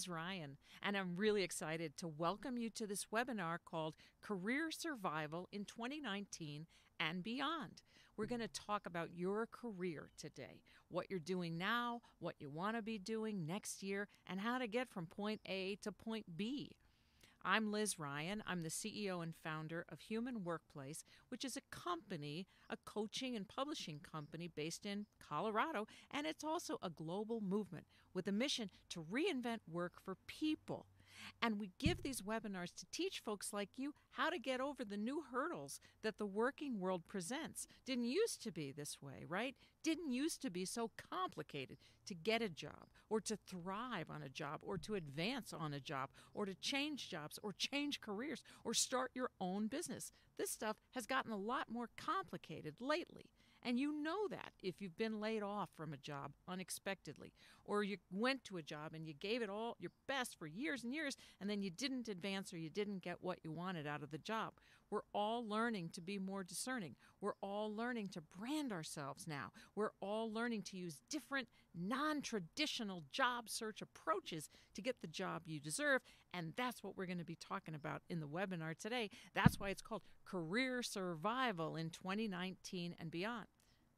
Liz Ryan, and I'm really excited to welcome you to this webinar called Career Survival in 2019 and Beyond. We're going to talk about your career today, what you're doing now, what you want to be doing next year, and how to get from point A to point B. I'm Liz Ryan. I'm the CEO and founder of Human Workplace, which is a company, a coaching and publishing company based in Colorado, and it's also a global movement with a mission to reinvent work for people. And we give these webinars to teach folks like you how to get over the new hurdles that the working world presents. Didn't used to be this way, right? Didn't used to be so complicated to get a job or to thrive on a job or to advance on a job or to change jobs or change careers or start your own business. This stuff has gotten a lot more complicated lately. And you know that if you've been laid off from a job unexpectedly, or you went to a job and you gave it all your best for years and years, and then you didn't advance or you didn't get what you wanted out of the job. We're all learning to be more discerning. We're all learning to brand ourselves now. We're all learning to use different non-traditional job search approaches to get the job you deserve, and that's what we're going to be talking about in the webinar today. That's why it's called Career Survival in 2019 and Beyond.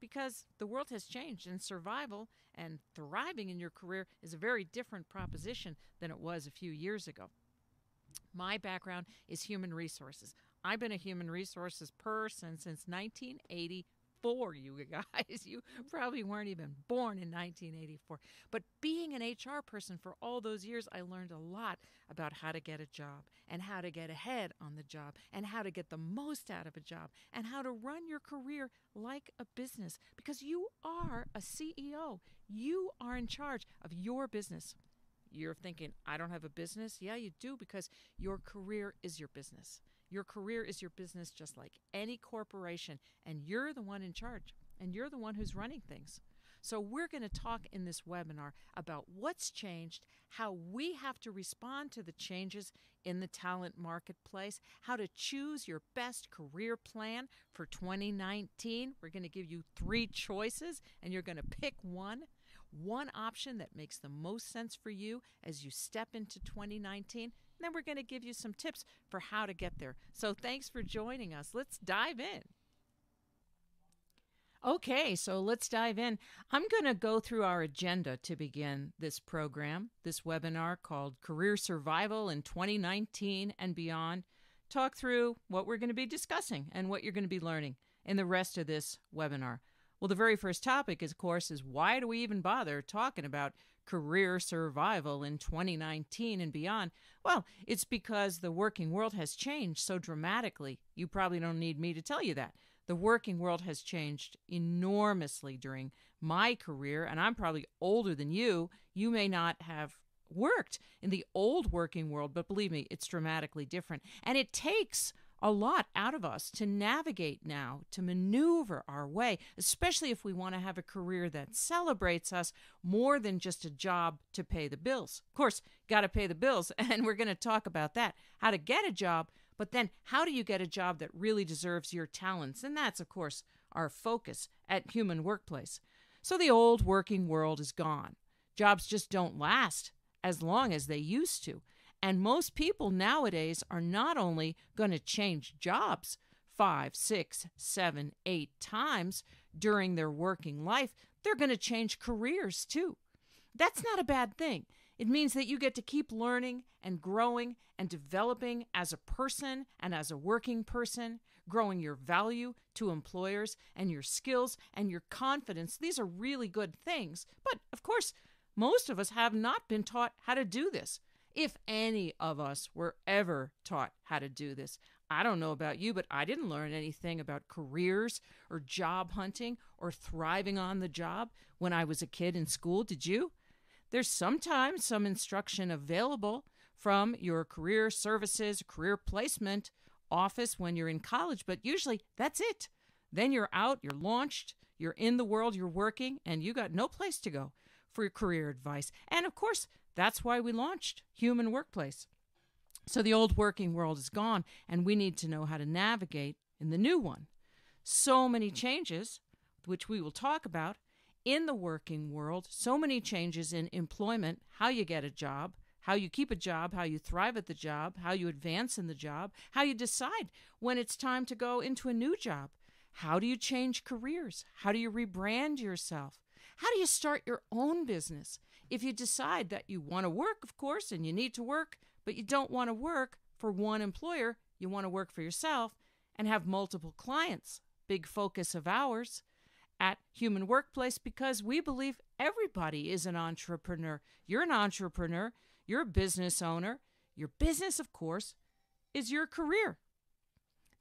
Because the world has changed, and survival and thriving in your career is a very different proposition than it was a few years ago. My background is human resources. I've been a human resources person since 1984, you guys. You probably weren't even born in 1984. But being an HR person for all those years, I learned a lot about how to get a job and how to get ahead on the job and how to get the most out of a job and how to run your career like a business, because you are a CEO. You are in charge of your business. You're thinking, I don't have a business? Yeah, you do, because your career is your business. Your career is your business just like any corporation, and you're the one in charge, and you're the one who's running things. So we're going to talk in this webinar about what's changed, how we have to respond to the changes in the talent marketplace, how to choose your best career plan for 2019. We're going to give you 3 choices, and you're going to pick one option that makes the most sense for you as you step into 2019. And then we're going to give you some tips for how to get there. So thanks for joining us. Let's dive in. Okay, so let's dive in. I'm going to go through our agenda to begin this program, this webinar called Career Survival in 2019 and Beyond. Talk through what we're going to be discussing and what you're going to be learning in the rest of this webinar. Well, the very first topic, of course, is why do we even bother talking about career survival in 2019 and beyond? Well, it's because the working world has changed so dramatically. You probably don't need me to tell you that. The working world has changed enormously during my career, and I'm probably older than you. You may not have worked in the old working world, but believe me, it's dramatically different. And it takes a lot out of us to navigate now, to maneuver our way, especially if we want to have a career that celebrates us more than just a job to pay the bills. Of course, got to pay the bills, and we're going to talk about that, how to get a job, but then how do you get a job that really deserves your talents? And that's, of course, our focus at Human Workplace. So the old working world is gone. Jobs just don't last as long as they used to. And most people nowadays are not only going to change jobs 5, 6, 7, 8 times during their working life, they're going to change careers too. That's not a bad thing. It means that you get to keep learning and growing and developing as a person and as a working person, growing your value to employers and your skills and your confidence. These are really good things. But of course, most of us have not been taught how to do this. If any of us were ever taught how to do this, I don't know about you, but I didn't learn anything about careers or job hunting or thriving on the job when I was a kid in school. Did you? There's sometimes some instruction available from your career services, career placement office when you're in college, but usually that's it. Then you're out, you're launched, you're in the world, you're working, and you got no place to go for your career advice. And of course, that's why we launched Human Workplace. So the old working world is gone, and we need to know how to navigate in the new one. So many changes, which we will talk about, in the working world, so many changes in employment, how you get a job, how you keep a job, how you thrive at the job, how you advance in the job, how you decide when it's time to go into a new job. How do you change careers? How do you rebrand yourself? How do you start your own business? If you decide that you want to work, of course, and you need to work, but you don't want to work for one employer, you want to work for yourself and have multiple clients. Big focus of ours at Human Workplace, because we believe everybody is an entrepreneur. You're an entrepreneur. You're a business owner. Your business, of course, is your career.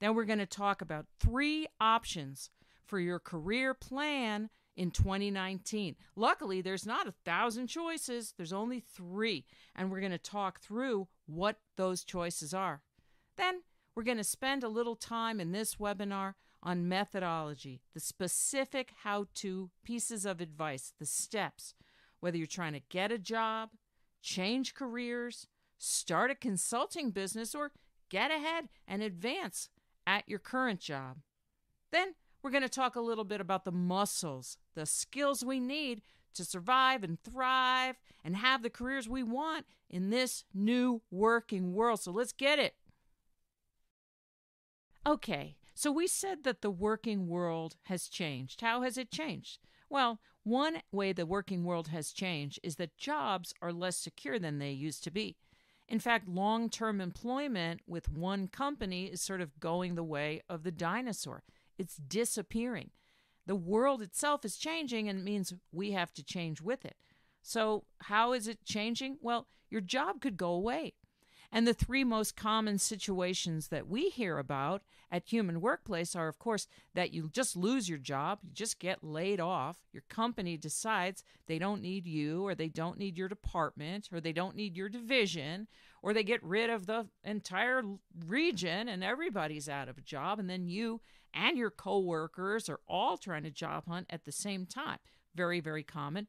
Then we're going to talk about 3 options for your career plan in 2019. Luckily, there's not 1,000 choices. There's only 3. And we're going to talk through what those choices are. Then we're going to spend a little time in this webinar on methodology, the specific how-to pieces of advice, the steps, whether you're trying to get a job, change careers, start a consulting business, or get ahead and advance at your current job. Then we're going to talk a little bit about the muscles, the skills we need to survive and thrive and have the careers we want in this new working world. So let's get it. Okay, so we said that the working world has changed. How has it changed? Well, one way the working world has changed is that jobs are less secure than they used to be. In fact, long-term employment with one company is sort of going the way of the dinosaur. It's disappearing. The world itself is changing, and it means we have to change with it. So how is it changing? Well, your job could go away. And the 3 most common situations that we hear about at Human Workplace are, of course, that you just lose your job, you just get laid off, your company decides they don't need you, or they don't need your department, or they don't need your division, or they get rid of the entire region and everybody's out of a job, and then you and your coworkers are all trying to job hunt at the same time. Very, very common.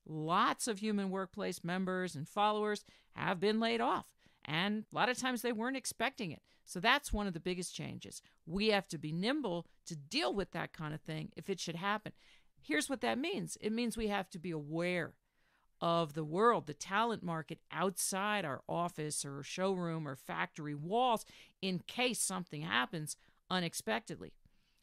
Lots of Human Workplace members and followers have been laid off. And a lot of times they weren't expecting it. So that's one of the biggest changes. We have to be nimble to deal with that kind of thing if it should happen. Here's what that means. It means we have to be aware of the world, the talent market outside our office or showroom or factory walls in case something happens unexpectedly.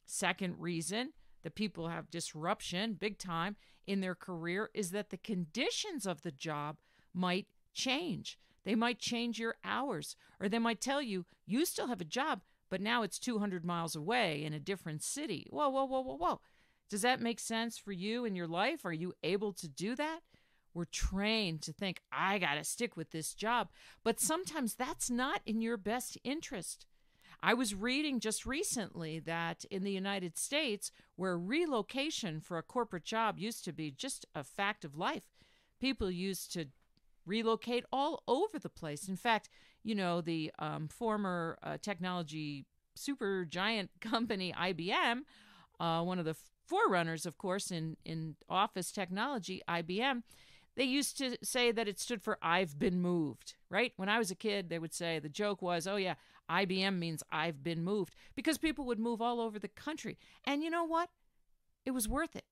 Second reason that people have disruption big time in their career is that the conditions of the job might change. They might change your hours, or they might tell you, you still have a job, but now it's 200 miles away in a different city. Whoa, whoa, whoa, whoa, whoa. Does that make sense for you in your life? Are you able to do that? We're trained to think, I got to stick with this job. But sometimes that's not in your best interest. I was reading just recently that in the United States, where relocation for a corporate job used to be just a fact of life, people used to relocate all over the place. In fact, you know, the former technology super giant company IBM, one of the forerunners, of course, in office technology, IBM, they used to say that it stood for I've been moved, right? When I was a kid, they would say, the joke was, oh yeah, IBM means I've been moved, because people would move all over the country. And you know what? It was worth it.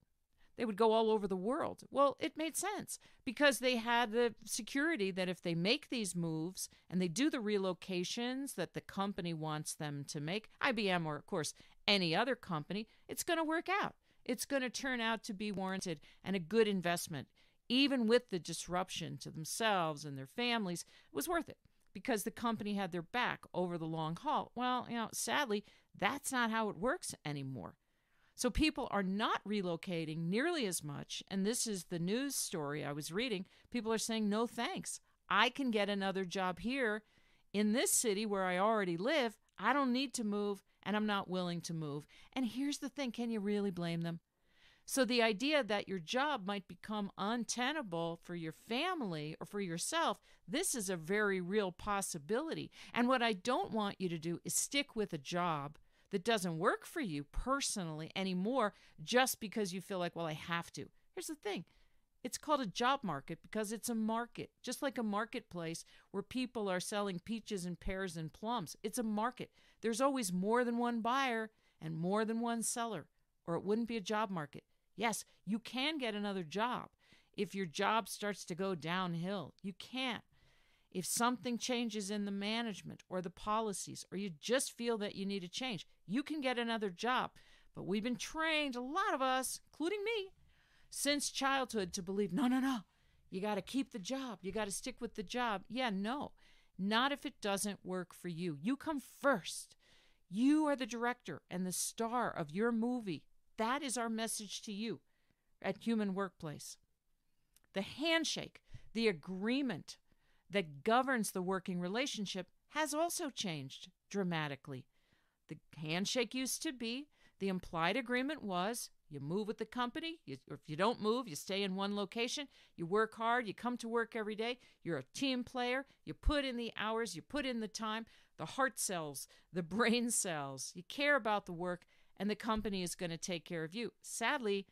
They would go all over the world. Well, it made sense because they had the security that if they make these moves and they do the relocations that the company wants them to make, IBM or, of course, any other company, it's going to work out. It's going to turn out to be warranted and a good investment. Even with the disruption to themselves and their families, it was worth it because the company had their back over the long haul. Well, you know, sadly, that's not how it works anymore. So people are not relocating nearly as much, and this is the news story I was reading. People are saying, no thanks. I can get another job here in this city where I already live. I don't need to move, and I'm not willing to move. And here's the thing, can you really blame them? So the idea that your job might become untenable for your family or for yourself, this is a very real possibility. And what I don't want you to do is stick with a job that doesn't work for you personally anymore just because you feel like, well, I have to. Here's the thing. It's called a job market because it's a market, just like a marketplace where people are selling peaches and pears and plums. It's a market. There's always more than one buyer and more than one seller, or it wouldn't be a job market. Yes, you can get another job if your job starts to go downhill. You can. If something changes in the management or the policies, or you just feel that you need a change, you can get another job. But we've been trained, a lot of us, including me, since childhood to believe, no, no, no, you got to keep the job. You got to stick with the job. Yeah, no, not if it doesn't work for you. You come first. You are the director and the star of your movie. That is our message to you at Human Workplace. The handshake, the agreement that governs the working relationship has also changed dramatically. The handshake used to be, the implied agreement was, you move with the company, or if you don't move, you stay in one location, you work hard, you come to work every day, you're a team player, you put in the hours, you put in the time, the heart cells, the brain cells, you care about the work, and the company is going to take care of you. Sadly,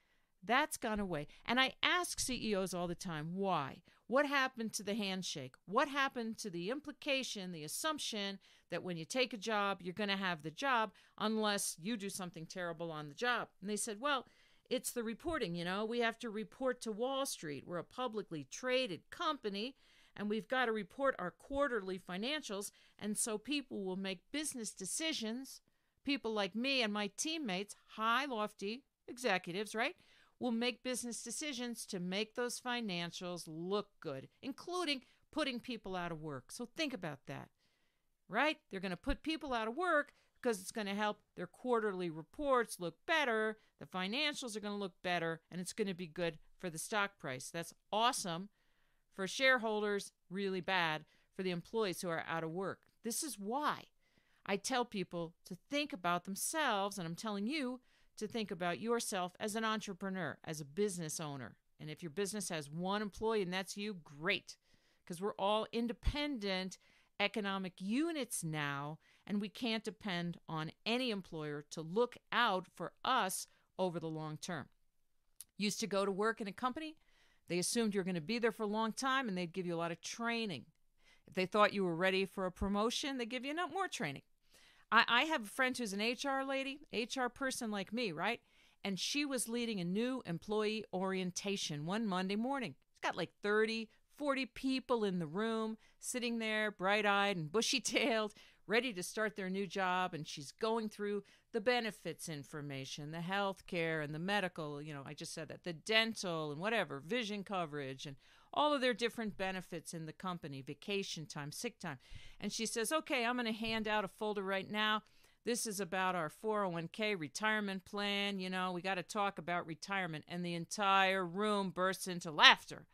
that's gone away. And I ask CEOs all the time, why? What happened to the handshake? What happened to the implication, the assumption that when you take a job, you're going to have the job unless you do something terrible on the job? And they said, well, it's the reporting, we have to report to Wall Street. We're a publicly traded company, and we've got to report our quarterly financials. And so people will make business decisions. People like me and my teammates, high, lofty executives, right, will make business decisions to make those financials look good, including putting people out of work. So think about that, right? They're going to put people out of work because it's going to help their quarterly reports look better. The financials are going to look better, and it's going to be good for the stock price. That's awesome for shareholders, really bad for the employees who are out of work. This is why I tell people to think about themselves, and I'm telling you to think about yourself as an entrepreneur, as a business owner. And if your business has one employee and that's you, great, because we're all independent economic units now, and we can't depend on any employer to look out for us over the long term. Used to go to work in a company, they assumed you're going to be there for a long time, and they'd give you a lot of training. If they thought you were ready for a promotion, they'd give you more training. I have a friend who's an HR lady, HR person like me, right? And she was leading a new employee orientation one Monday morning. She's got like 30, 40 people in the room, sitting there, bright-eyed and bushy-tailed, ready to start their new job. And she's going through the benefits information, the health care and the medical, I just said that, the dental and whatever, vision coverage and all of their different benefits in the company, vacation time, sick time. And she says, okay, I'm going to hand out a folder right now. This is about our 401k retirement plan. We got to talk about retirement. And the entire room bursts into laughter.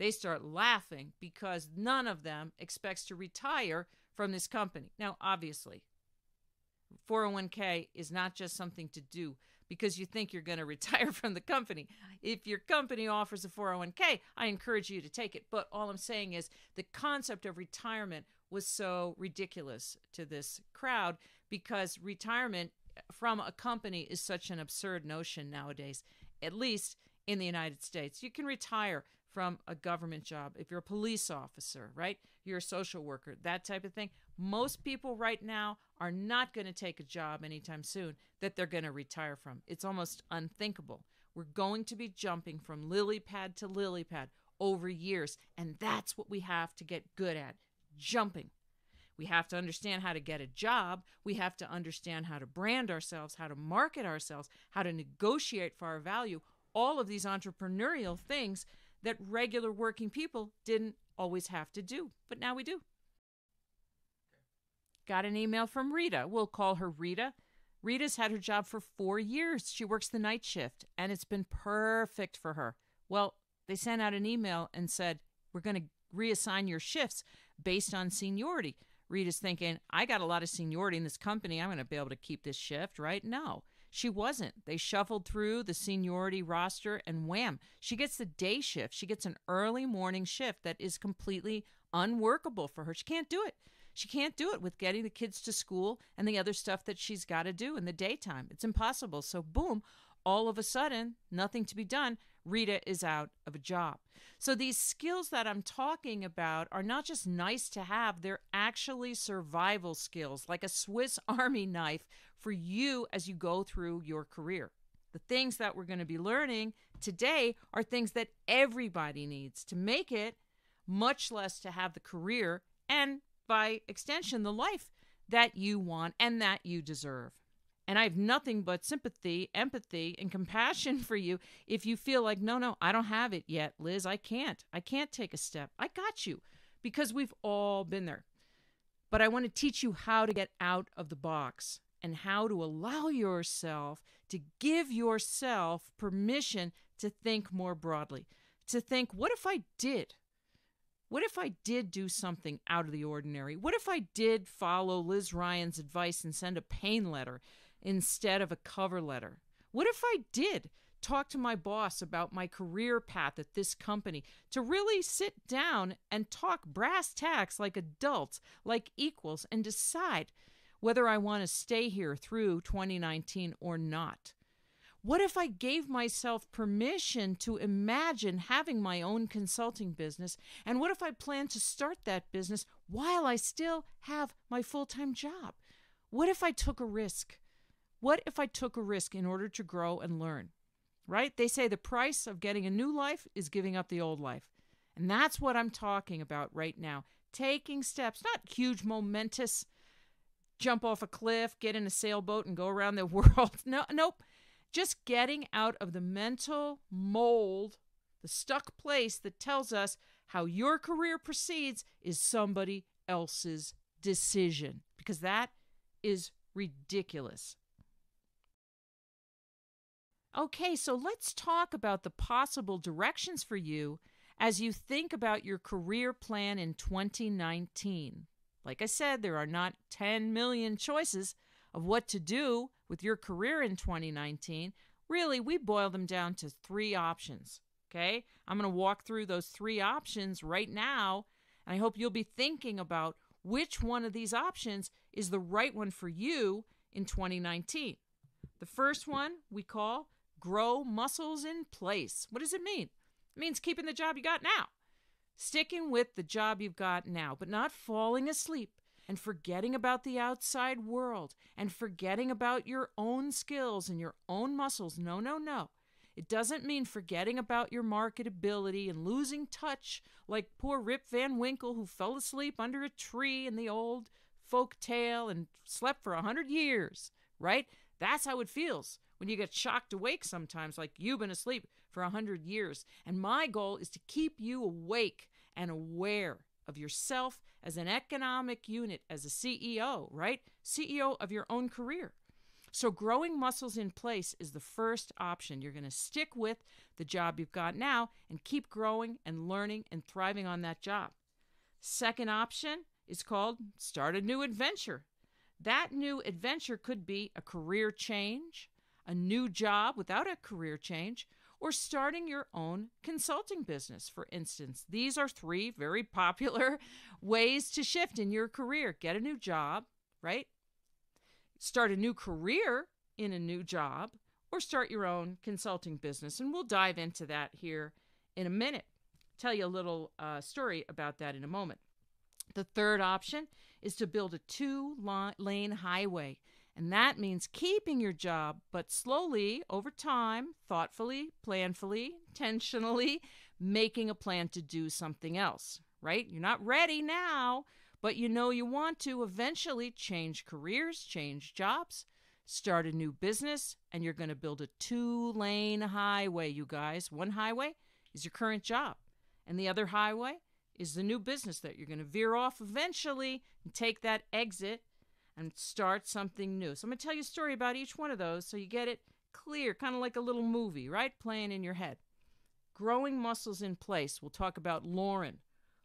They start laughing because none of them expects to retire from this company. Now, obviously, 401k is not just something to do because you think you're going to retire from the company. If your company offers a 401k, I encourage you to take it. But all I'm saying is the concept of retirement was so ridiculous to this crowd because retirement from a company is such an absurd notion nowadays, at least in the United States. You can retire from a government job if you're a police officer, right? You're a social worker, that type of thing. Most people right now are not going to take a job anytime soon that they're going to retire from. It's almost unthinkable. We're going to be jumping from lily pad to lily pad over years, and that's what we have to get good at, jumping. We have to understand how to get a job. We have to understand how to brand ourselves, how to market ourselves, how to negotiate for our value, all of these entrepreneurial things that regular working people didn't always have to do, but now we do. Got an email from Rita. We'll call her Rita. Rita's had her job for 4 years. She works the night shift, and it's been perfect for her. Well, they sent out an email and said, we're going to reassign your shifts based on seniority. Rita's thinking, I got a lot of seniority in this company. I'm going to be able to keep this shift, right? No, she wasn't. They shuffled through the seniority roster, and wham, she gets the day shift. She gets an early morning shift that is completely unworkable for her. She can't do it. She can't do it with getting the kids to school and the other stuff that she's got to do in the daytime. It's impossible. So boom, all of a sudden, nothing to be done. Rita is out of a job. So these skills that I'm talking about are not just nice to have, they're actually survival skills, like a Swiss Army knife for you as you go through your career. The things that we're going to be learning today are things that everybody needs to make it much less to have the career and, by extension, the life that you want and that you deserve. And I have nothing but sympathy, empathy, and compassion for you if you feel like, no, I don't have it yet, Liz. I can't take a step. I got you, because we've all been there. But I want to teach you how to get out of the box and how to allow yourself to give yourself permission to think more broadly, to think, what if I did? What if I did do something out of the ordinary? What if I did follow Liz Ryan's advice and send a pain letter instead of a cover letter? What if I did talk to my boss about my career path at this company, to really sit down and talk brass tacks like adults, like equals, and decide whether I want to stay here through 2019 or not? What if I gave myself permission to imagine having my own consulting business? And what if I plan to start that business while I still have my full-time job? What if I took a risk? What if I took a risk in order to grow and learn? Right? They say the price of getting a new life is giving up the old life. And that's what I'm talking about right now. Taking steps, not huge, momentous, jump off a cliff, get in a sailboat and go around the world. Nope. Just getting out of the mental mold, the stuck place that tells us how your career proceeds is somebody else's decision, because that is ridiculous. Okay, so let's talk about the possible directions for you as you think about your career plan in 2019. Like I said, there are not 10 million choices of what to do with your career in 2019. Really, we boil them down to 3 options, okay? I'm going to walk through those 3 options right now, and I hope you'll be thinking about which one of these options is the right one for you in 2019. The first one we call grow muscles in place. What does it mean? It means keeping the job you got now, sticking with the job you've got now, but not falling asleep and forgetting about the outside world and forgetting about your own skills and your own muscles. No. It doesn't mean forgetting about your marketability and losing touch like poor Rip Van Winkle, who fell asleep under a tree in the old folk tale and slept for 100 years, right? That's how it feels when you get shocked awake sometimes, like you've been asleep for 100 years. And my goal is to keep you awake and aware of yourself as an economic unit, as a CEO, right? CEO of your own career. So growing muscles in place is the first option. You're going to stick with the job you've got now and keep growing and learning and thriving on that job. Second option is called start a new adventure. That new adventure could be a career change, a new job without a career change, or starting your own consulting business, for instance. These are 3 very popular ways to shift in your career. Get a new job, right? Start a new career in a new job, or start your own consulting business. And we'll dive into that here in a minute. Tell you a little story about that in a moment. The third option is to build a 2-lane highway. And that means keeping your job, but slowly, over time, thoughtfully, planfully, intentionally, making a plan to do something else, right? You're not ready now, but you know you want to eventually change careers, change jobs, start a new business, and you're going to build a 2-lane highway, you guys. One highway is your current job, and the other highway is the new business that you're going to veer off eventually and take that exit and start something new. So I'm going to tell you a story about each one of those so you get it clear, kind of like a little movie, right? Playing in your head. Growing muscles in place. We'll talk about Lauren.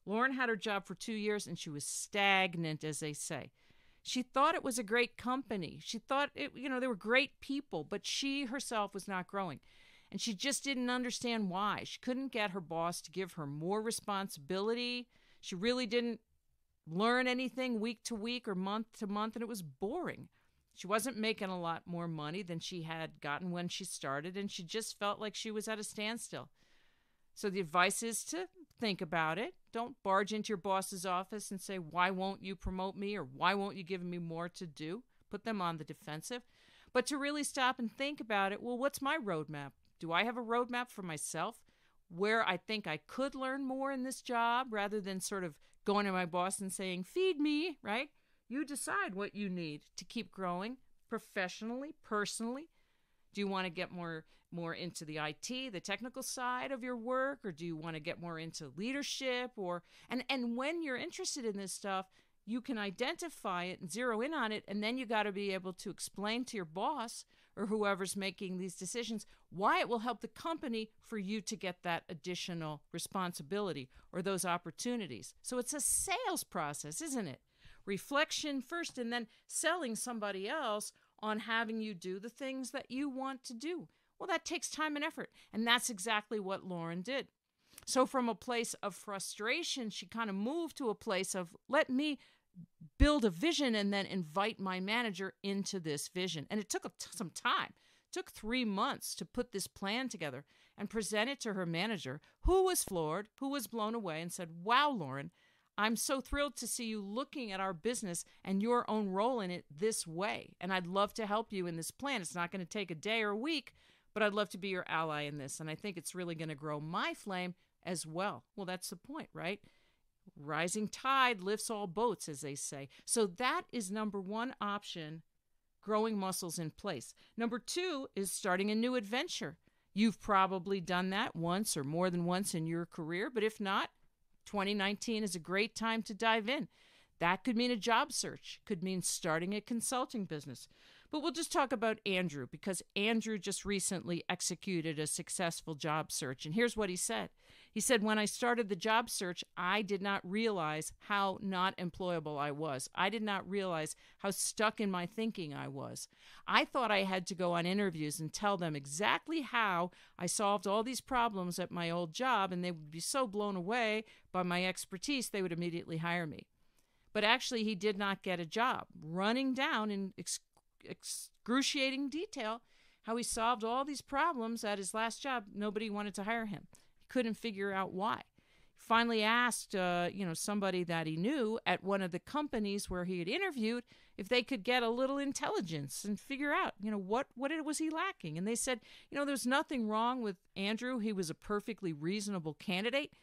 Lauren had her job for 2 years and she was stagnant, as they say. She thought it was a great company. She thought they were great people, but she herself was not growing. And she just didn't understand why. She couldn't get her boss to give her more responsibility. She really didn't learn anything week to week or month to month, and it was boring. She wasn't making a lot more money than she had gotten when she started, and she just felt like she was at a standstill. So the advice is to think about it. Don't barge into your boss's office and say, why won't you promote me, or why won't you give me more to do? Put them on the defensive. But to really stop and think about it, well, what's my roadmap? Do I have a roadmap for myself? where I think I could learn more in this job rather than sort of going to my boss and saying, feed me, right? You decide what you need to keep growing professionally, personally. Do you want to get more into the IT, the technical side of your work, or do you want to get more into leadership? And when you're interested in this stuff, you can identify it and zero in on it, and then you got to be able to explain to your boss or whoever's making these decisions why it will help the company for you to get that additional responsibility or those opportunities. So it's a sales process, isn't it? Reflection first and then selling somebody else on having you do the things that you want to do. Well, that takes time and effort, and that's exactly what Lauren did. So from a place of frustration, she kind of moved to a place of, let me build a vision and then invite my manager into this vision. And it took some time. It took 3 months to put this plan together and present it to her manager, who was floored, who was blown away, and said, wow, Lauren, I'm so thrilled to see you looking at our business and your own role in it this way. And I'd love to help you in this plan. It's not going to take a day or a week, but I'd love to be your ally in this. And I think it's really going to grow my flame as well. Well, that's the point, right? Rising tide lifts all boats, as they say. So that is number one option, growing muscles in place. Number two is starting a new adventure. You've probably done that once or more than once in your career, but if not, 2019 is a great time to dive in. That could mean a job search, could mean starting a consulting business. But we'll just talk about Andrew, because Andrew just recently executed a successful job search. And here's what he said. He said, when I started the job search, I did not realize how not employable I was. I did not realize how stuck in my thinking I was. I thought I had to go on interviews and tell them exactly how I solved all these problems at my old job, and they would be so blown away by my expertise, they would immediately hire me. But actually, he did not get a job, running down in excruciating detail how he solved all these problems at his last job. Nobody wanted to hire him. He couldn't figure out why. Finally asked, somebody that he knew at one of the companies where he had interviewed if they could get a little intelligence and figure out, what was he lacking. And they said, there's nothing wrong with Andrew. He was a perfectly reasonable candidate,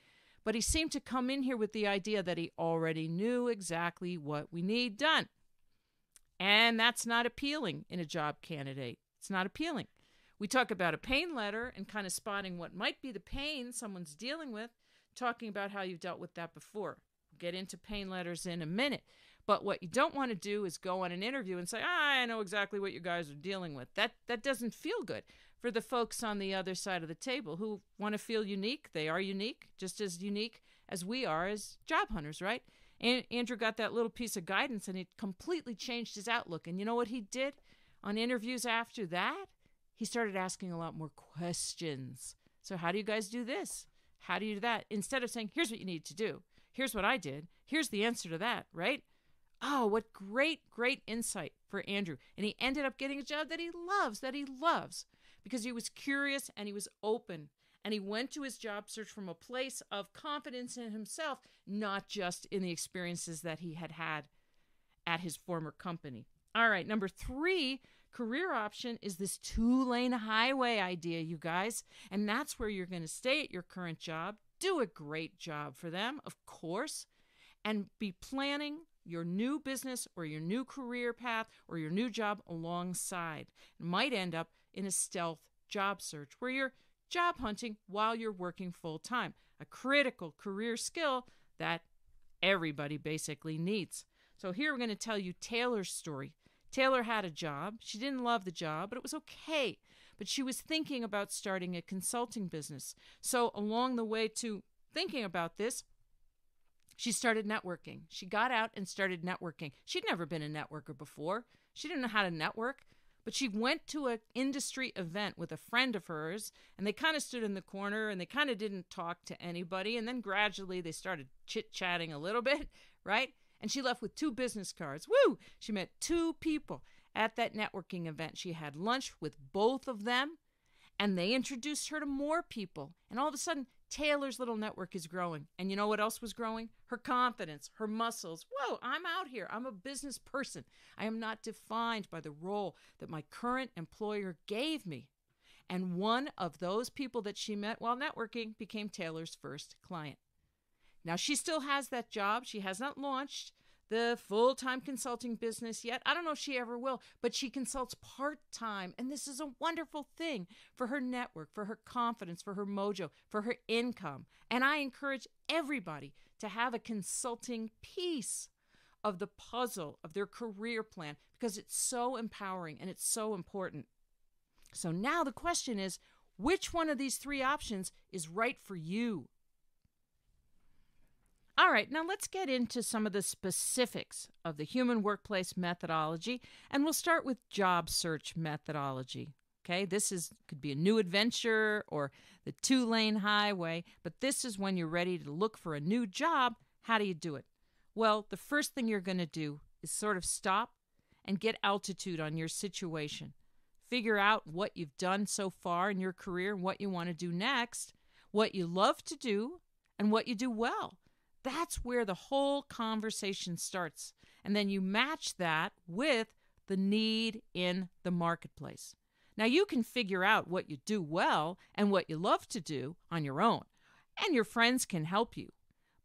but he seemed to come in here with the idea that he already knew exactly what we need done. And that's not appealing in a job candidate. It's not appealing. We talk about a pain letter and kind of spotting what might be the pain someone's dealing with, talking about how you've dealt with that before. We'll get into pain letters in a minute. But what you don't want to do is go on an interview and say, I know exactly what you guys are dealing with. That doesn't feel good for the folks on the other side of the table who want to feel unique. They are unique, just as unique as we are as job hunters, right? And Andrew got that little piece of guidance, and it completely changed his outlook. And you know what he did on interviews after that? He started asking a lot more questions. So how do you guys do this? How do you do that? Instead of saying, here's what you need to do. Here's what I did. Here's the answer to that, right? Oh, what great insight for Andrew. And he ended up getting a job that he loves, because he was curious and he was open. And he went to his job search from a place of confidence in himself, not just in the experiences that he had had at his former company. All right, number 3, career option is this 2-lane highway idea, you guys. And that's where you're going to stay at your current job, do a great job for them, of course, and be planning your new business or your new career path or your new job alongside. It might end up in a stealth job search where you're job hunting while you're working full-time, a critical career skill that everybody basically needs. So here we're going to tell you Taylor's story. Taylor had a job. She didn't love the job, but it was okay. But she was thinking about starting a consulting business. So along the way to thinking about this, she started networking. She got out and started networking. She'd never been a networker before. She didn't know how to network. But she went to an industry event with a friend of hers, and they kind of stood in the corner, and they kind of didn't talk to anybody. And then gradually they started chit-chatting a little bit, right? And she left with 2 business cards. Woo! She met 2 people at that networking event. She had lunch with both of them, and they introduced her to more people. And all of a sudden, Taylor's little network is growing. And you know what else was growing? Her confidence, her muscles. Whoa, I'm out here. I'm a business person. I am not defined by the role that my current employer gave me. And one of those people that she met while networking became Taylor's first client. Now, she still has that job. She has not launched the full-time consulting business yet. I don't know if she ever will, but she consults part-time. And this is a wonderful thing for her network, for her confidence, for her mojo, for her income. And I encourage everybody to have a consulting piece of the puzzle of their career plan because it's so empowering and it's so important. So now the question is, which one of these three options is right for you? All right, now let's get into some of the specifics of the human workplace methodology, and we'll start with job search methodology. Okay, could be a new adventure or the two-lane highway, but this is when you're ready to look for a new job. How do you do it? Well, the first thing you're going to do is sort of stop and get altitude on your situation. Figure out what you've done so far in your career and what you want to do next, what you love to do, and what you do well. That's where the whole conversation starts. And then you match that with the need in the marketplace. Now, you can figure out what you do well and what you love to do on your own, and your friends can help you.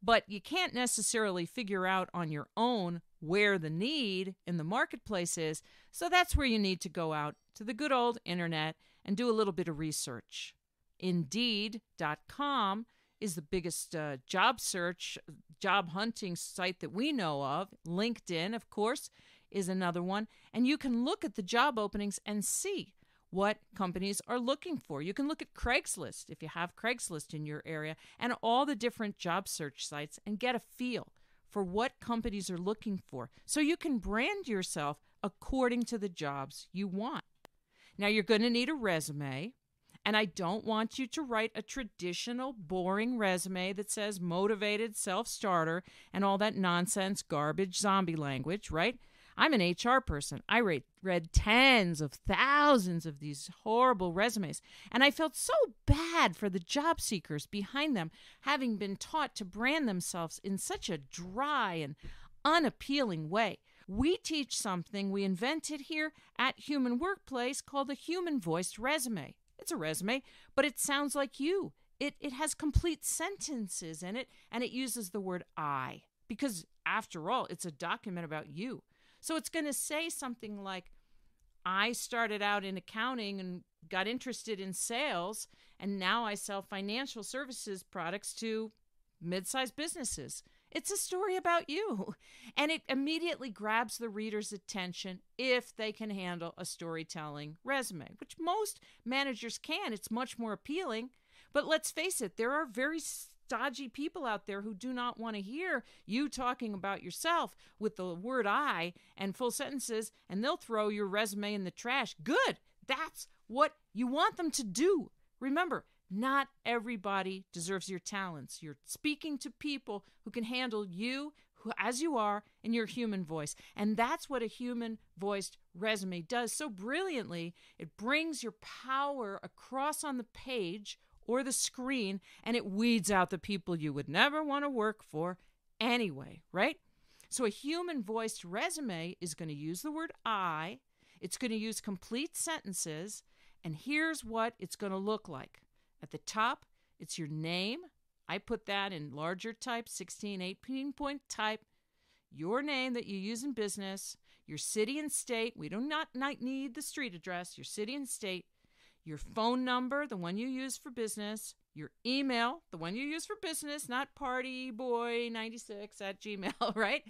But you can't necessarily figure out on your own where the need in the marketplace is, so that's where you need to go out to the good old internet and do a little bit of research. Indeed.com is the biggest job search, job hunting site that we know of. LinkedIn, of course, is another one. And you can look at the job openings and see what companies are looking for. You can look at Craigslist if you have Craigslist in your area and all the different job search sites and get a feel for what companies are looking for so you can brand yourself according to the jobs you want. Now, you're going to need a resume. And I don't want you to write a traditional, boring resume that says motivated self-starter and all that nonsense, garbage, zombie language, right? I'm an HR person. I read tens of thousands of these horrible resumes, and I felt so bad for the job seekers behind them, having been taught to brand themselves in such a dry and unappealing way. We teach something we invented here at Human Workplace called a human-voiced resume. It's a resume, but it sounds like you. It has complete sentences in it, and it uses the word I, because after all, it's a document about you. So it's going to say something like, I started out in accounting and got interested in sales, and now I sell financial services products to mid-sized businesses. It's a story about you, and it immediately grabs the reader's attention if they can handle a storytelling resume, which most managers can. It's much more appealing. But let's face it, there are very stodgy people out there who do not want to hear you talking about yourself with the word I and full sentences, and they'll throw your resume in the trash. Good. That's what you want them to do. Remember, not everybody deserves your talents. You're speaking to people who can handle you as you are in your human voice. And that's what a human-voiced resume does so brilliantly. It brings your power across on the page or the screen, and it weeds out the people you would never want to work for anyway, right? So a human-voiced resume is going to use the word I. It's going to use complete sentences, and here's what it's going to look like. At the top, it's your name. I put that in larger type, 16, 18-point type. Your name that you use in business, your city and state. We do not need the street address, your city and state. Your phone number, the one you use for business. Your email, the one you use for business, not partyboy96@gmail, right?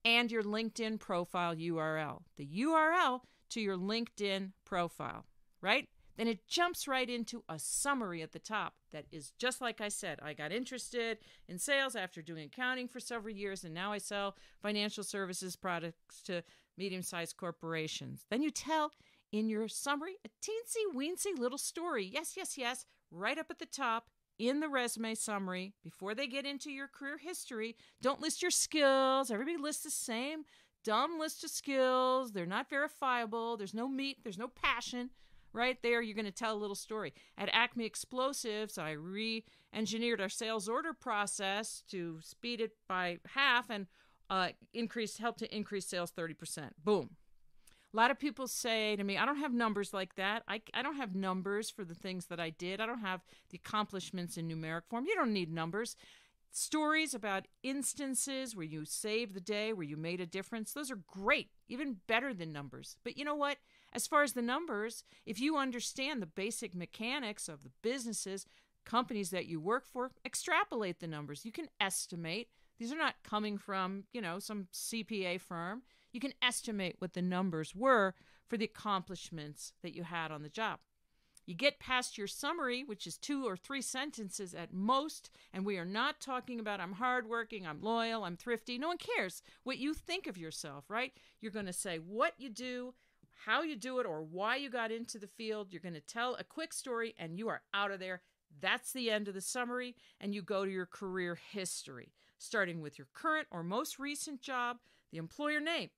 And your LinkedIn profile URL. The URL to your LinkedIn profile, right? Then it jumps right into a summary at the top that is just like I said. I got interested in sales after doing accounting for several years, and now I sell financial services products to medium-sized corporations. Then you tell in your summary a teensy-weensy little story. Yes, yes, yes, right up at the top in the resume summary before they get into your career history. Don't list your skills. Everybody lists the same dumb list of skills. They're not verifiable. There's no meat. There's no passion. Right there, you're going to tell a little story. At Acme Explosives, I re-engineered our sales order process to speed it by half and help to increase sales 30%. Boom. A lot of people say to me, I don't have numbers like that. I don't have numbers for the things that I did. I don't have the accomplishments in numeric form. You don't need numbers. Stories about instances where you saved the day, where you made a difference, those are great, even better than numbers. But you know what? As far as the numbers, if you understand the basic mechanics of the businesses, companies that you work for, extrapolate the numbers. You can estimate. These are not coming from, some CPA firm. You can estimate what the numbers were for the accomplishments that you had on the job. You get past your summary, which is 2 or 3 sentences at most, and we are not talking about I'm hardworking, I'm loyal, I'm thrifty. No one cares what you think of yourself, right? You're going to say what you do, how you do it, or why you got into the field. You're going to tell a quick story, and you are out of there. That's the end of the summary, and you go to your career history, starting with your current or most recent job, the employer name,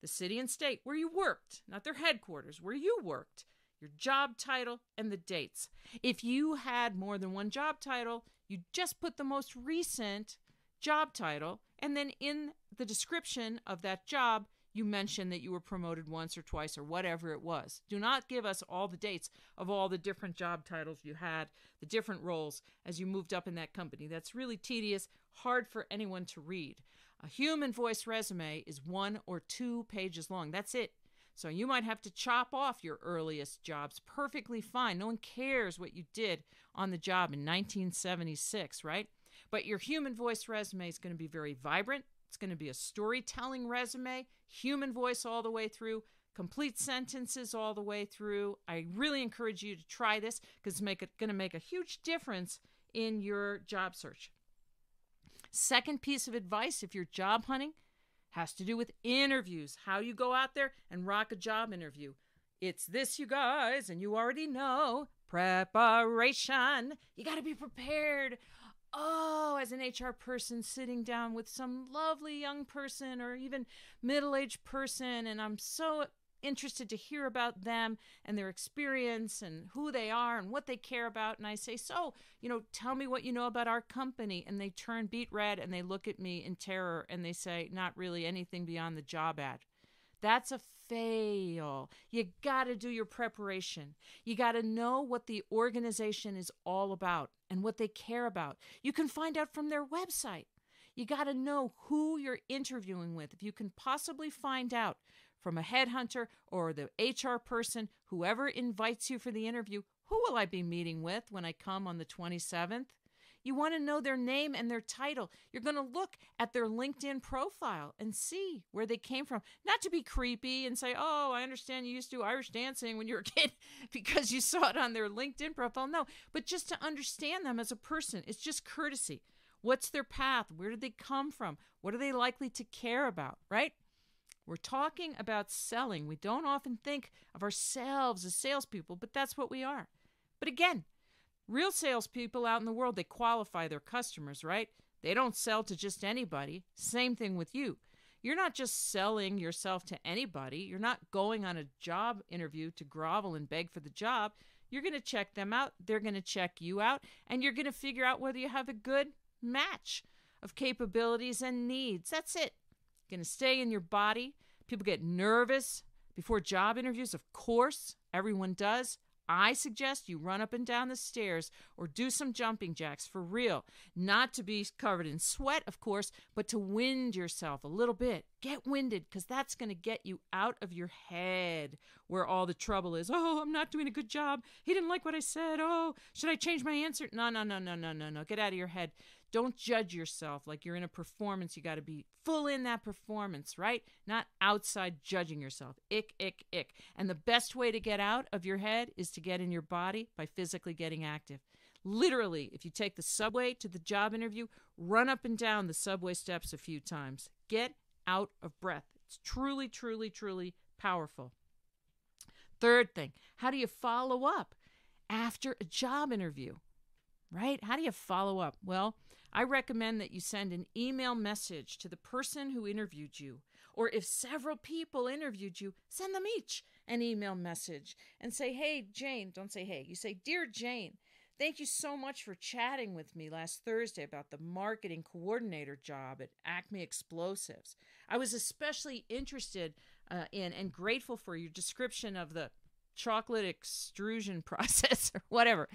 the city and state where you worked, not their headquarters, where you worked, your job title, and the dates. If you had more than one job title, you just put the most recent job title, and then in the description of that job, you mention that you were promoted once or twice or whatever it was. Do not give us all the dates of all the different job titles you had, the different roles as you moved up in that company. That's really tedious, hard for anyone to read. A human voice resume is 1 or 2 pages long. That's it. So you might have to chop off your earliest jobs. Perfectly fine. No one cares what you did on the job in 1976, right? But your human voice resume is going to be very vibrant. It's going to be a storytelling resume, human voice all the way through, complete sentences all the way through. I really encourage you to try this because it's going to make a huge difference in your job search. Second piece of advice, if you're job hunting, has to do with interviews, how you go out there and rock a job interview. It's this, you guys, and you already know, preparation. You got to be prepared. Oh, as an HR person sitting down with some lovely young person or even middle-aged person, and I'm so interested to hear about them and their experience and who they are and what they care about. And I say, so, tell me what you know about our company. And they turn beet red and they look at me in terror and they say, not really anything beyond the job ad. That's a fail. You got to do your preparation. You got to know what the organization is all about and what they care about. You can find out from their website. You got to know who you're interviewing with. If you can possibly find out from a headhunter or the HR person, whoever invites you for the interview, who will I be meeting with when I come on the 27th? You want to know their name and their title. You're going to look at their LinkedIn profile and see where they came from. Not to be creepy and say, oh, I understand you used to do Irish dancing when you were a kid because you saw it on their LinkedIn profile. No, but just to understand them as a person. It's just courtesy. What's their path? Where did they come from? What are they likely to care about, right? We're talking about selling. We don't often think of ourselves as salespeople, but that's what we are. But again, real salespeople out in the world, they qualify their customers, right? They don't sell to just anybody. Same thing with you. You're not just selling yourself to anybody. You're not going on a job interview to grovel and beg for the job. You're going to check them out. They're going to check you out. And you're going to figure out whether you have a good match of capabilities and needs. That's it. Going to stay in your body. People get nervous before job interviews. Of course, everyone does. I suggest you run up and down the stairs or do some jumping jacks for real. Not to be covered in sweat, of course, but to wind yourself a little bit. Get winded, because that's going to get you out of your head where all the trouble is. Oh, I'm not doing a good job. He didn't like what I said. Oh, should I change my answer? No. Get out of your head. Don't judge yourself like you're in a performance. You got to be full in that performance, right? Not outside judging yourself. Ick. And the best way to get out of your head is to get in your body by physically getting active. Literally, if you take the subway to the job interview, run up and down the subway steps a few times. Get out of breath. It's truly, truly, truly powerful. Third thing, how do you follow up after a job interview? Right? How do you follow up? Well, I recommend that you send an email message to the person who interviewed you. Or if several people interviewed you, send them each an email message and say, hey, Jane. Don't say hey. You say, dear Jane, thank you so much for chatting with me last Thursday about the marketing coordinator job at Acme Explosives. I was especially interested in, and grateful for your description of the chocolate extrusion process or whatever.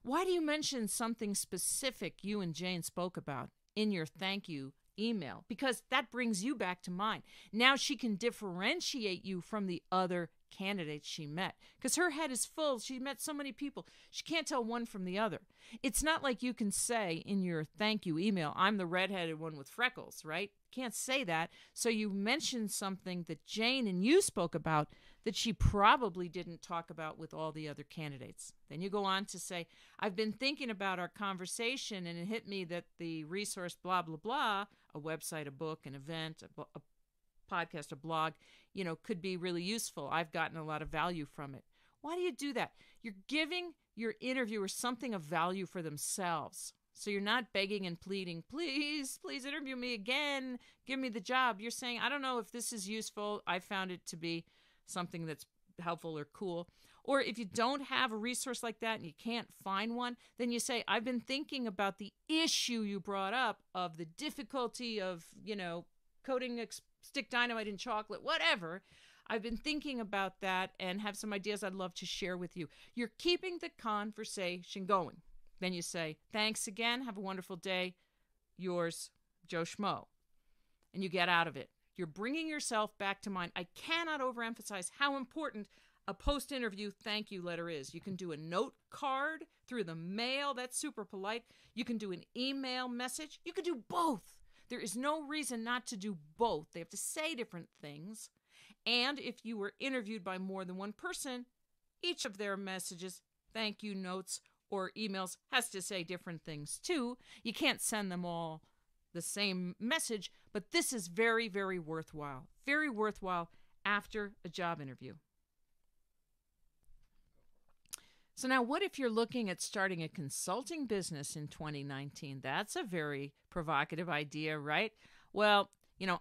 Why do you mention something specific you and Jane spoke about in your thank you email? Because that brings you back to mind. Now she can differentiate you from the other candidates she met, because her head is full. She met so many people. She can't tell one from the other. It's not like you can say in your thank you email, I'm the redheaded one with freckles, right? Can't say that. So you mentioned something that Jane and you spoke about that she probably didn't talk about with all the other candidates. Then you go on to say, I've been thinking about our conversation, and it hit me that the resource blah, blah, blah, a website, a book, an event, a podcast, a blog, could be really useful. I've gotten a lot of value from it. Why do you do that? You're giving your interviewer something of value for themselves. So you're not begging and pleading, please interview me again, give me the job. You're saying, I don't know if this is useful. I found it to be something that's helpful or cool. Or if you don't have a resource like that and you can't find one, then you say, I've been thinking about the issue you brought up of the difficulty of, coating stick dynamite in chocolate, whatever. I've been thinking about that and have some ideas I'd love to share with you. You're keeping the conversation going. Then you say, thanks again. Have a wonderful day. Yours, Joe Schmo. And you get out of it. You're bringing yourself back to mind. I cannot overemphasize how important a post-interview thank you letter is. You can do a note card through the mail. That's super polite. You can do an email message. You can do both. There is no reason not to do both. They have to say different things. And if you were interviewed by more than one person, each of their messages, thank you notes, or emails has to say different things too. You can't send them all the same message, but this is very, very worthwhile. Very worthwhile after a job interview. So now what if you're looking at starting a consulting business in 2019? That's a very provocative idea, right? Well,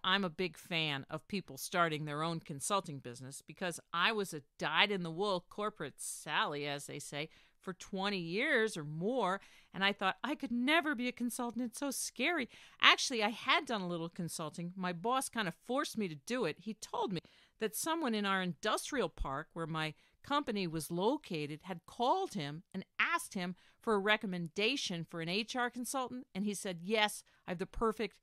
I'm a big fan of people starting their own consulting business because I was a dyed-in-the-wool corporate Sally, as they say, for 20 years or more, and I thought I could never be a consultant. It's so scary. Actually, I had done a little consulting. My boss kind of forced me to do it. He told me that someone in our industrial park where my company was located had called him and asked him for a recommendation for an HR consultant, and he said, yes, I have the perfect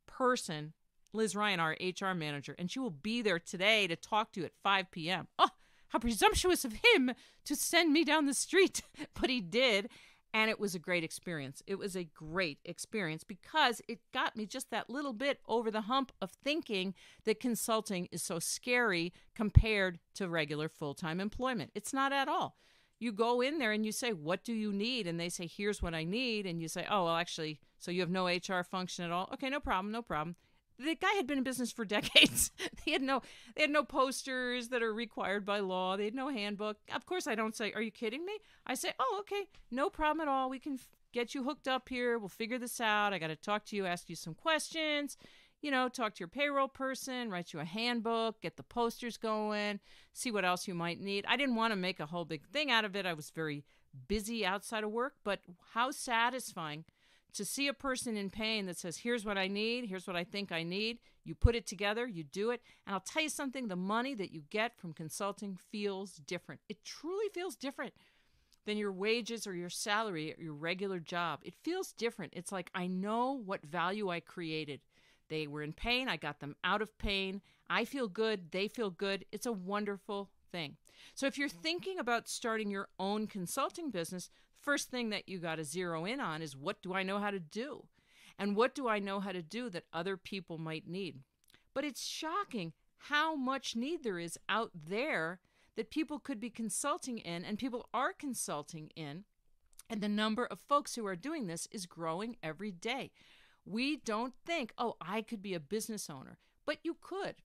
person, Liz Ryan, our HR manager, and she will be there today to talk to you at 5 p.m. Oh, how presumptuous of him to send me down the street. But he did, and it was a great experience. It was a great experience because it got me just that little bit over the hump of thinking that consulting is so scary compared to regular full-time employment. It's not at all. You go in there and you say, what do you need? And they say, here's what I need. And you say, oh, well, actually, so you have no HR function at all? Okay, no problem. The guy had been in business for decades. They had no posters that are required by law. They had no handbook. Of course, I don't say, are you kidding me? I say, oh, okay, no problem at all. We can get you hooked up here. We'll figure this out. I got to talk to you, ask you some questions, talk to your payroll person, write you a handbook, get the posters going, see what else you might need. I didn't want to make a whole big thing out of it. I was very busy outside of work, but how satisfying to see a person in pain that says, here's what I need, here's what I think I need. You put it together, you do it. And I'll tell you something, the money that you get from consulting feels different. It truly feels different than your wages or your salary or your regular job. It feels different. It's like I know what value I created. They were in pain. I got them out of pain. I feel good. They feel good. It's a wonderful thing. So if you're thinking about starting your own consulting business, first thing that you got to zero in on is, what do I know how to do? And what do I know how to do that other people might need? But it's shocking how much need there is out there that people could be consulting in, and people are consulting in. And the number of folks who are doing this is growing every day. We don't think, oh, I could be a business owner, but you could.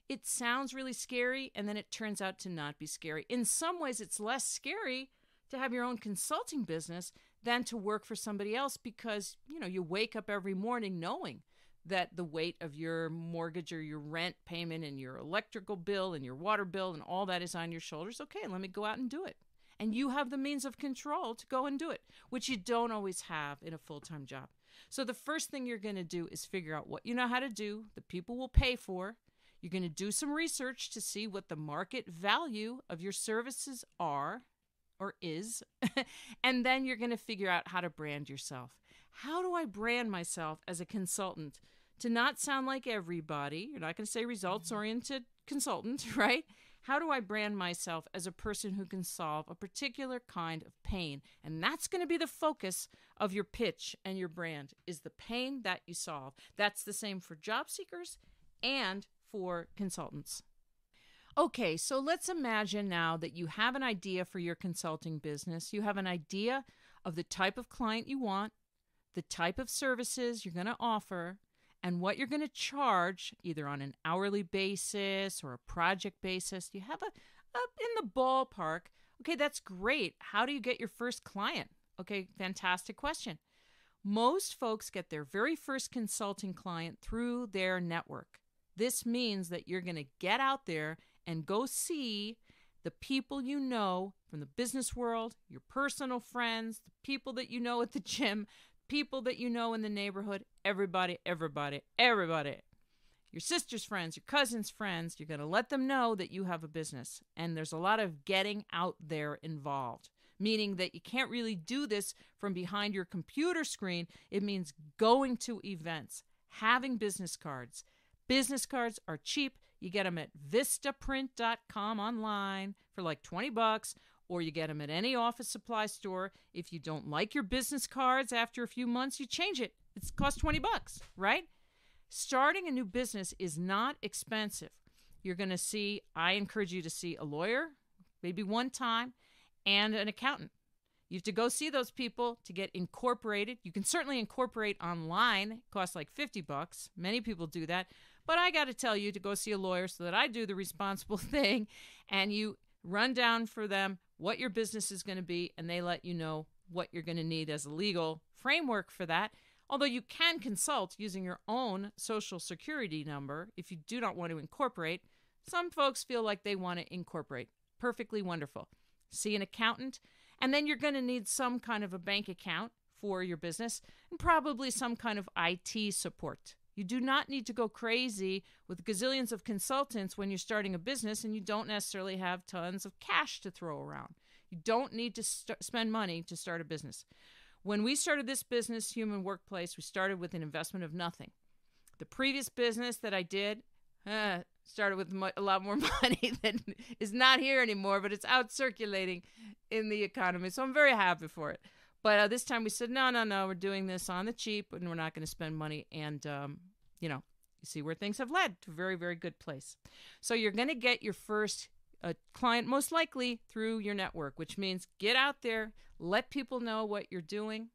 It sounds really scary, and then it turns out to not be scary. In some ways, it's less scary to have your own consulting business than to work for somebody else because, you wake up every morning knowing that the weight of your mortgage or your rent payment and your electrical bill and your water bill and all that is on your shoulders. Okay, let me go out and do it. And you have the means of control to go and do it, which you don't always have in a full-time job. So the first thing you're going to do is figure out what you know how to do, the people will pay for. You're going to do some research to see what the market value of your services are or is, and then you're going to figure out how to brand yourself. How do I brand myself as a consultant to not sound like everybody? You're not going to say results-oriented consultant, right? How do I brand myself as a person who can solve a particular kind of pain? And that's going to be the focus of your pitch and your brand, is the pain that you solve. That's the same for job seekers and for consultants. Okay, so let's imagine now that you have an idea for your consulting business. You have an idea of the type of client you want, the type of services you're going to offer, and what you're going to charge, either on an hourly basis or a project basis. You have a in the ballpark. Okay, that's great. How do you get your first client? Okay, fantastic question. Most folks get their very first consulting client through their network. This means that you're going to get out there and go see the people you know from the business world, your personal friends, the people that you know at the gym, people that you know in the neighborhood, everybody. Your sister's friends, your cousin's friends, you're going to let them know that you have a business. And there's a lot of getting out there involved, meaning that you can't really do this from behind your computer screen. It means going to events, having business cards. Business cards are cheap. You get them at vistaprint.com online for like $20, or you get them at any office supply store. If you don't like your business cards after a few months, you change it. It costs $20, right? Starting a new business is not expensive. You're going to see, I encourage you to see a lawyer, maybe one time, and an accountant. You have to go see those people to get incorporated. You can certainly incorporate online. It costs like $50. Many people do that. But I got to tell you to go see a lawyer so that I do the responsible thing, and you run down for them what your business is going to be, and they let you know what you're going to need as a legal framework for that. Although you can consult using your own Social Security number if you do not want to incorporate. Some folks feel like they want to incorporate. Perfectly wonderful. See an accountant, and then you're going to need some kind of a bank account for your business and probably some kind of IT support. You do not need to go crazy with gazillions of consultants when you're starting a business and you don't necessarily have tons of cash to throw around. You don't need to spend money to start a business. When we started this business, Human Workplace, we started with an investment of nothing. The previous business that I did started with a lot more money that is not here anymore, but it's out circulating in the economy. So I'm very happy for it. But this time we said, no, we're doing this on the cheap and we're not going to spend money. And, you see where things have led to a very, very good place. So you're going to get your first client most likely through your network, which means get out there, let people know what you're doing.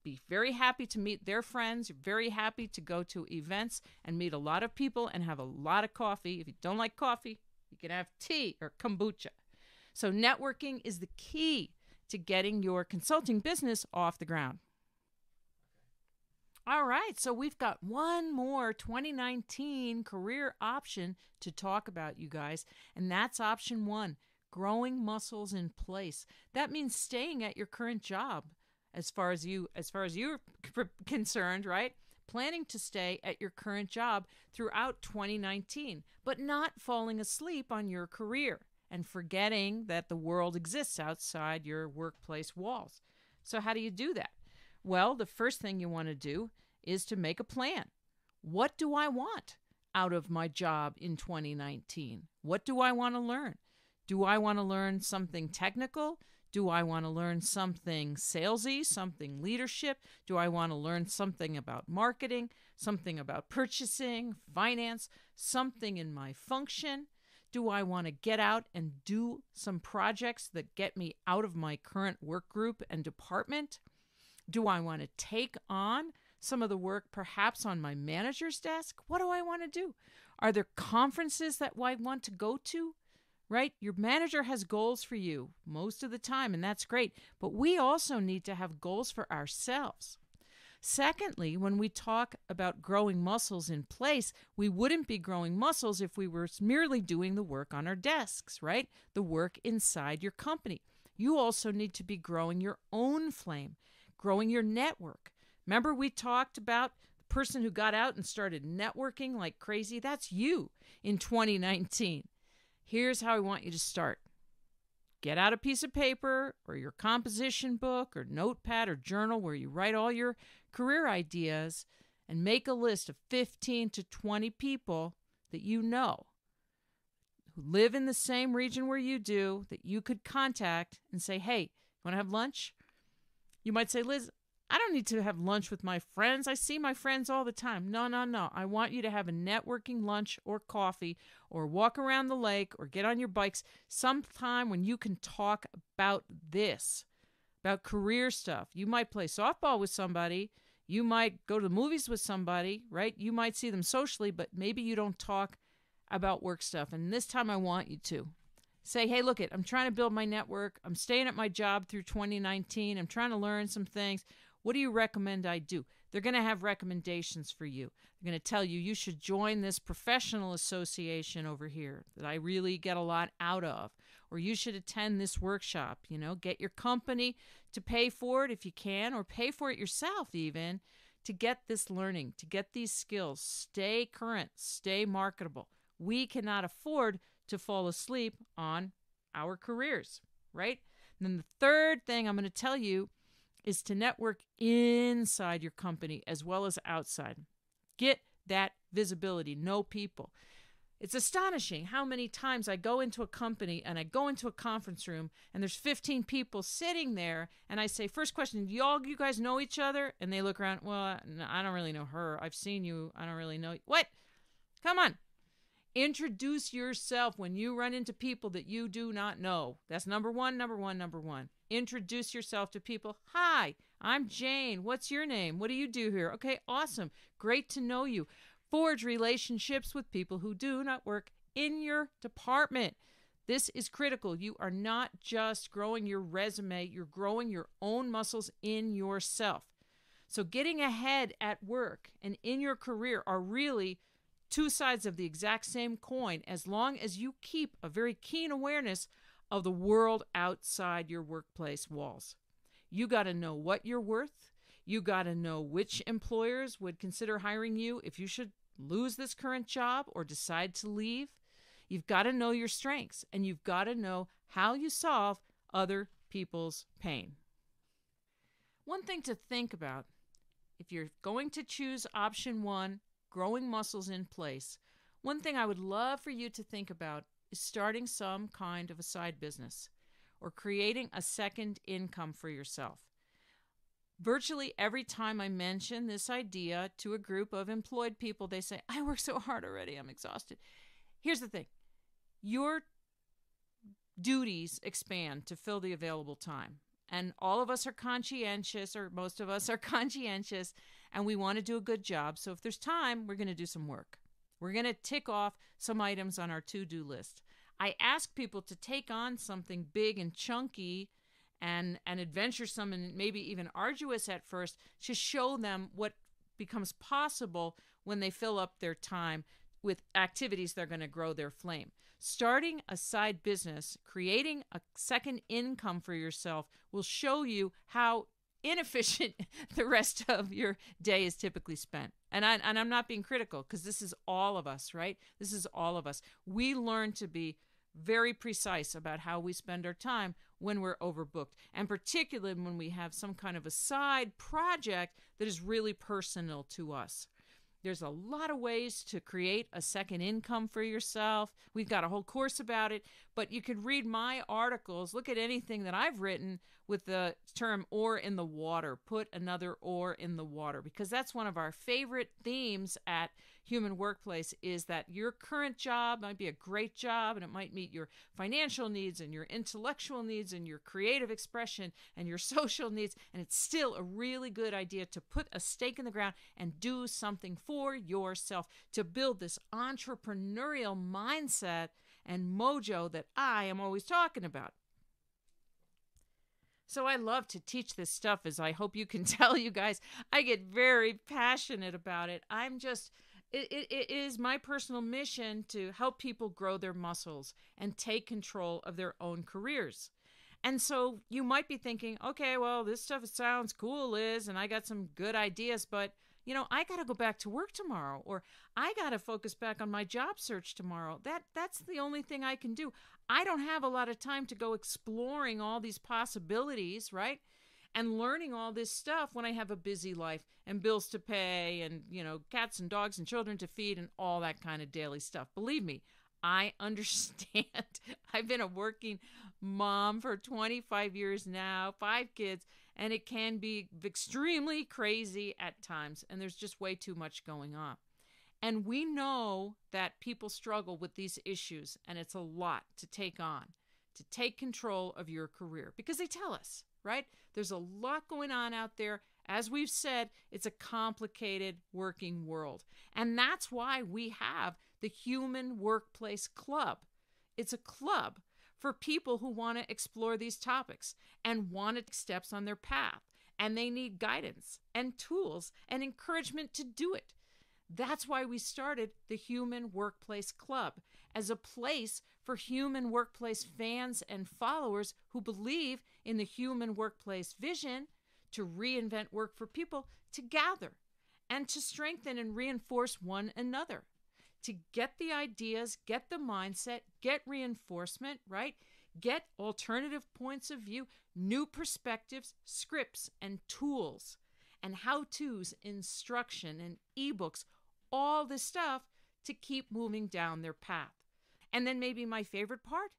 Be very happy to meet their friends. You're very happy to go to events and meet a lot of people and have a lot of coffee. If you don't like coffee, you can have tea or kombucha. So networking is the key to getting your consulting business off the ground. All right, so we've got one more 2019 career option to talk about, you guys, and that's option 1, growing muscles in place. That means staying at your current job as far as you're concerned, right? Planning to stay at your current job throughout 2019, but not falling asleep on your career and forgetting that the world exists outside your workplace walls. So how do you do that? Well, the first thing you want to do is to make a plan. What do I want out of my job in 2019? What do I want to learn? Do I want to learn something technical? Do I want to learn something salesy, something leadership? Do I want to learn something about marketing, something about purchasing, finance, something in my function? Do I want to get out and do some projects that get me out of my current work group and department? Do I want to take on some of the work perhaps on my manager's desk? What do I want to do? Are there conferences that I want to go to? Right? Your manager has goals for you most of the time, and that's great. But we also need to have goals for ourselves. Secondly, when we talk about growing muscles in place, we wouldn't be growing muscles if we were merely doing the work on our desks, right? The work inside your company. You also need to be growing your own flame, growing your network. Remember we talked about person who got out and started networking like crazy, that's you in 2019. Here's how I want you to start. Get out a piece of paper or your composition book or notepad or journal where you write all your career ideas and make a list of 15 to 20 people that you know who live in the same region where you do that you could contact and say, hey, you want to have lunch? You might say, Liz, I don't need to have lunch with my friends. I see my friends all the time. No, no, no. I want you to have a networking lunch or coffee or walk around the lake or get on your bikes sometime when you can talk about this, about career stuff. You might play softball with somebody. You might go to the movies with somebody, right? You might see them socially, but maybe you don't talk about work stuff. And this time I want you to say, hey, look, I'm trying to build my network. I'm staying at my job through 2019. I'm trying to learn some things. What do you recommend I do? They're going to have recommendations for you. They're going to tell you should join this professional association over here that I really get a lot out of. Or you should attend this workshop. Get your company to pay for it if you can, or pay for it yourself even, to get this learning, to get these skills. Stay current, stay marketable. We cannot afford to fall asleep on our careers, right? And then the third thing I'm going to tell you is to network inside your company as well as outside. Get that visibility, know people. It's astonishing how many times I go into a company and I go into a conference room and there's 15 people sitting there and I say, first question, do you guys know each other? And they look around, well, no, I don't really know her. I've seen you. I don't really know you. What? Come on. Introduce yourself when you run into people that you do not know. That's number one. Introduce yourself to people. Hi, I'm Jane. What's your name? What do you do here? Okay, awesome. Great to know you. Forge relationships with people who do not work in your department. This is critical. You are not just growing your resume, you're growing your own muscles in yourself. So getting ahead at work and in your career are really two sides of the exact same coin, as long as you keep a very keen awareness of the world outside your workplace walls. You got to know what you're worth. You got to know which employers would consider hiring you if you should lose this current job or decide to leave. You've got to know your strengths, and you've got to know how you solve other people's pain. One thing to think about, if you're going to choose option one, growing muscles in place, one thing I would love for you to think about is starting some kind of a side business or creating a second income for yourself. Virtually every time I mention this idea to a group of employed people, they say, I work so hard already, I'm exhausted. Here's the thing. Your duties expand to fill the available time. And all of us are conscientious, or most of us are conscientious, and we want to do a good job. So if there's time, we're going to do some work. We're going to tick off some items on our to-do list. I ask people to take on something big and chunky and adventuresome and maybe even arduous at first to show them what becomes possible when they fill up their time with activities that are going to grow their flame. Starting a side business, creating a second income for yourself will show you how inefficient the rest of your day is typically spent. And I'm not being critical, because this is all of us, right? This is all of us. We learn to be very precise about how we spend our time when we're overbooked, and particularly when we have some kind of a side project that is really personal to us. There's a lot of ways to create a second income for yourself. We've got a whole course about it, but you could read my articles, look at anything that I've written with the term oar in the water, put another oar in the water, because that's one of our favorite themes at Human Workplace, is that your current job might be a great job and it might meet your financial needs and your intellectual needs and your creative expression and your social needs, and it's still a really good idea to put a stake in the ground and do something for yourself, to build this entrepreneurial mindset and mojo that I am always talking about. So I love to teach this stuff, as I hope you can tell, you guys. I get very passionate about it. It is my personal mission to help people grow their muscles and take control of their own careers. And so you might be thinking, okay, well, this stuff sounds cool, Liz, and I got some good ideas, but I got to go back to work tomorrow, or I got to focus back on my job search tomorrow. That's the only thing I can do. I don't have a lot of time to go exploring all these possibilities, right? And learning all this stuff when I have a busy life and bills to pay and, cats and dogs and children to feed and all that kind of daily stuff. Believe me, I understand. I've been a working mom for 25 years now, 5 kids, and it can be extremely crazy at times, and there's just way too much going on. And we know that people struggle with these issues, and it's a lot to take on, to take control of your career, because they tell us, right? There's a lot going on out there. As we've said, it's a complicated working world. And that's why we have the Human Workplace Club. It's a club for people who want to explore these topics and want to take steps on their path. And they need guidance and tools and encouragement to do it. That's why we started the Human Workplace Club as a place for human workplace fans and followers who believe in the human workplace vision to reinvent work for people to gather and to strengthen and reinforce one another, to get the ideas, get the mindset, get reinforcement, right? Get alternative points of view, new perspectives, scripts and tools and how-tos, instruction and ebooks, all this stuff to keep moving down their path. And then maybe my favorite part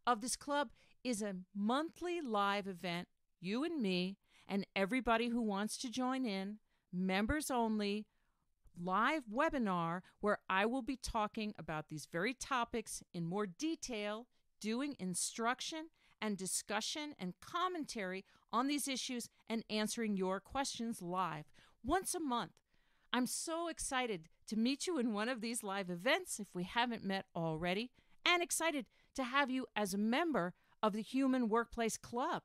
of this club is a monthly live event, you and me and everybody who wants to join in, members only, live webinar where I will be talking about these very topics in more detail, doing instruction and discussion and commentary on these issues and answering your questions live once a month. I'm so excited to meet you in one of these live events if we haven't met already, and excited to have you as a member of the Human Workplace Club.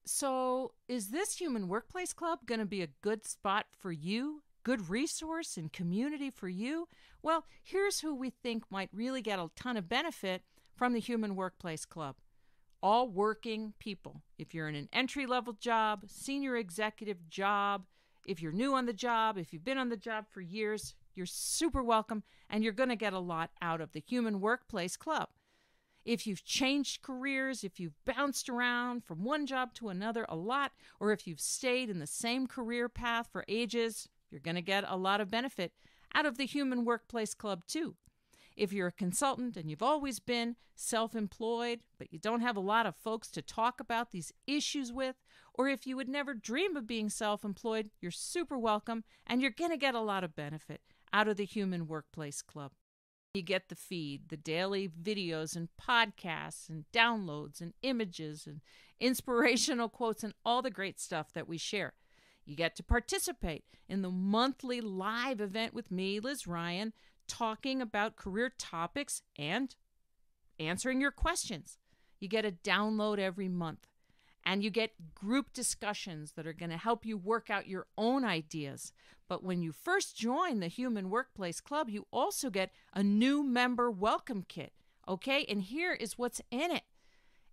So, is this Human Workplace Club going to be a good spot for you? Good resource and community for you? Well, here's who we think might really get a ton of benefit from the Human Workplace Club. All working people. If you're in an entry-level job, senior executive job, if you're new on the job, if you've been on the job for years, you're super welcome, and you're going to get a lot out of the Human Workplace Club. If you've changed careers, if you've bounced around from one job to another a lot, or if you've stayed in the same career path for ages, you're going to get a lot of benefit out of the Human Workplace Club too. If you're a consultant and you've always been self-employed, but you don't have a lot of folks to talk about these issues with, or if you would never dream of being self-employed, you're super welcome, and you're going to get a lot of benefit out of the Human Workplace Club. You get the feed, the daily videos and podcasts and downloads and images and inspirational quotes and all the great stuff that we share. You get to participate in the monthly live event with me, Liz Ryan, talking about career topics and answering your questions. You get a download every month, and you get group discussions that are going to help you work out your own ideas. But when you first join the Human Workplace Club, you also get a new member welcome kit, okay? And here is what's in it.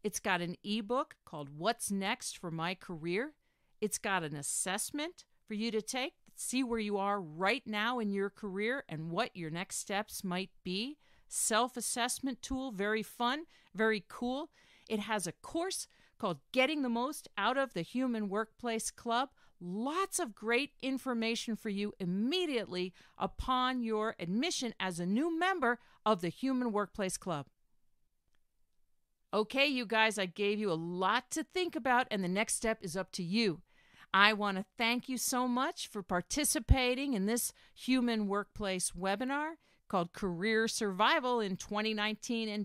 It's got an ebook called What's Next for My Career. It's got an assessment for you to take, see where you are right now in your career and what your next steps might be. Self-assessment tool, very fun, very cool. It has a course called Getting the Most Out of the Human Workplace Club. Lots of great information for you immediately upon your admission as a new member of the Human Workplace Club. Okay, you guys, I gave you a lot to think about, and the next step is up to you. I want to thank you so much for participating in this Human Workplace webinar called Career Survival in 2019 and